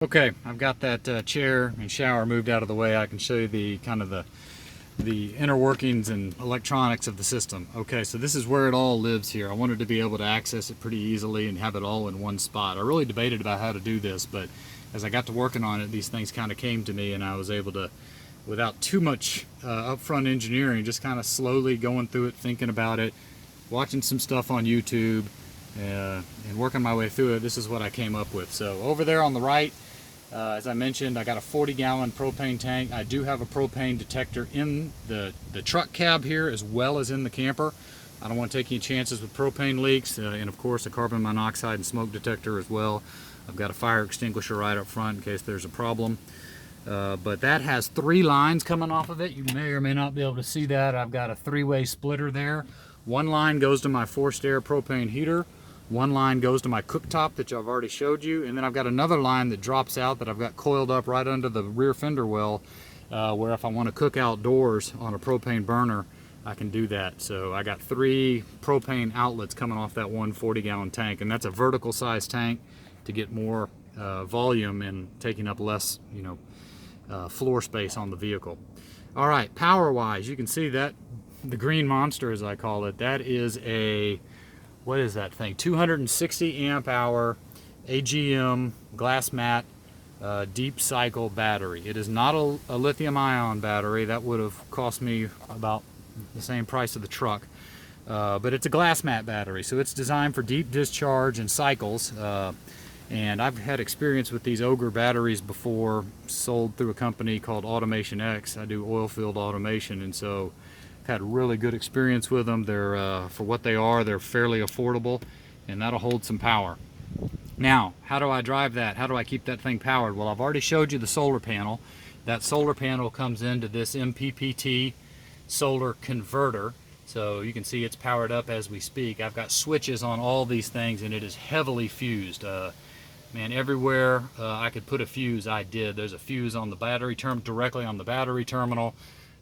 Okay, I've got that chair and shower moved out of the way. I can show you the kind of the inner workings and electronics of the system. Okay, so this is where it all lives here. I wanted to be able to access it pretty easily and have it all in one spot. I really debated about how to do this, but as I got to working on it, these things kind of came to me, and I was able to, without too much upfront engineering, just kind of slowly going through it, thinking about it, watching some stuff on YouTube, and working my way through it. This is what I came up with. So over there on the right, as I mentioned, I got a 40-gallon propane tank. I do have a propane detector in the truck cab here as well as in the camper. I don't want to take any chances with propane leaks, and of course a carbon monoxide and smoke detector as well. I've got a fire extinguisher right up front in case there's a problem. But that has 3 lines coming off of it. You may or may not be able to see that. I've got a 3-way splitter there. One line goes to my forced air propane heater. One line goes to my cooktop that I've already showed you, and then I've got another line that drops out that I've got coiled up right under the rear fender well, where if I want to cook outdoors on a propane burner, I can do that. So I got 3 propane outlets coming off that one 40-gallon tank, and that's a vertical size tank to get more volume and taking up less, floor space on the vehicle. All right, power-wise, you can see that the green monster, as I call it, that is a, what is that thing? 260 amp hour AGM glass mat deep cycle battery. It is not a lithium ion battery. That would have cost me about the same price of the truck. But it's a glass mat battery, so it's designed for deep discharge and cycles. And I've had experience with these Ogre batteries before, sold through a company called Automation X. I do oil field automation, and so had really good experience with them. They're for what they are, they're fairly affordable, and that'll hold some power. Now, how do I drive that? How do I keep that thing powered? Well, I've already showed you the solar panel. That solar panel comes into this MPPT solar converter, so you can see it's powered up as we speak. I've got switches on all these things, and it is heavily fused. Man, everywhere I could put a fuse, I did. There's a fuse on the battery directly on the battery terminal.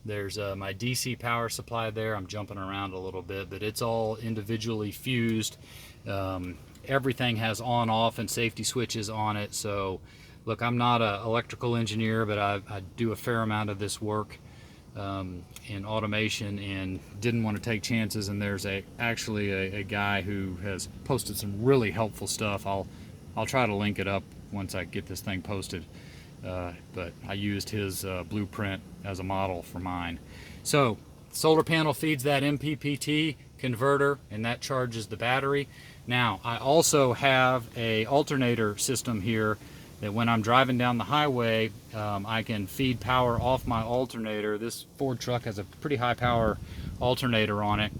There's my DC power supply there. I'm jumping around a little bit, but it's all individually fused. Everything has on, off, and safety switches on it. So look, I'm not an electrical engineer, but I do a fair amount of this work in automation, and didn't want to take chances. And there's actually a guy who has posted some really helpful stuff. I'll try to link it up once I get this thing posted. But I used his blueprint as a model for mine. So solar panel feeds that MPPT converter, and that charges the battery. Now I also have a alternator system here that when I'm driving down the highway, I can feed power off my alternator. This Ford truck has a pretty high power alternator on it,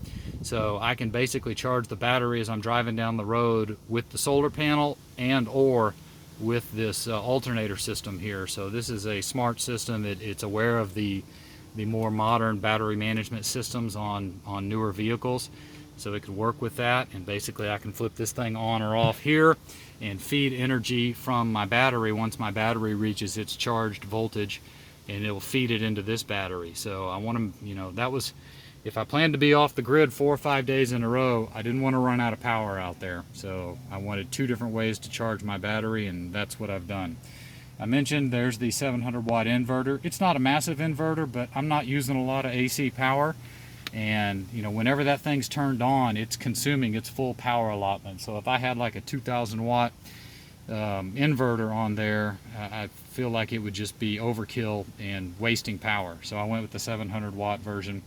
so I can basically charge the battery as I'm driving down the road with the solar panel and or with this alternator system here. So this is a smart system. It's aware of the more modern battery management systems on newer vehicles, so it can work with that. And basically I can flip this thing on or off here and feed energy from my battery once my battery reaches its charged voltage, and it will feed it into this battery. So I want to, that was, if I planned to be off the grid 4 or 5 days in a row, I didn't want to run out of power out there. So I wanted 2 different ways to charge my battery, and that's what I've done. I mentioned there's the 700 watt inverter. It's not a massive inverter, but I'm not using a lot of AC power. And whenever that thing's turned on, it's consuming its full power allotment. So if I had like a 2,000 watt inverter on there, I feel like it would just be overkill and wasting power. So I went with the 700 watt version.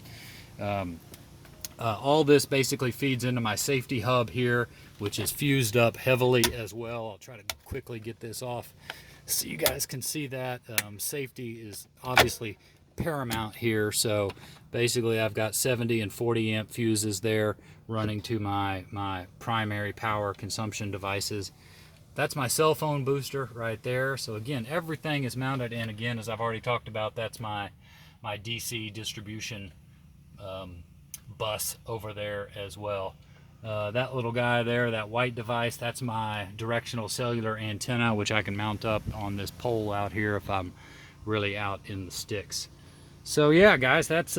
All this basically feeds into my safety hub here, which is fused up heavily as well. I'll try to quickly get this off so you guys can see that. Safety is obviously paramount here. So basically I've got 70 and 40 amp fuses there running to my primary power consumption devices. That's my cell phone booster right there. So again, everything is mounted, and again, as I've already talked about, that's my DC distribution bus over there as well. That little guy there, that white device, that's my directional cellular antenna, which I can mount up on this pole out here if I'm really out in the sticks. So yeah, guys, that's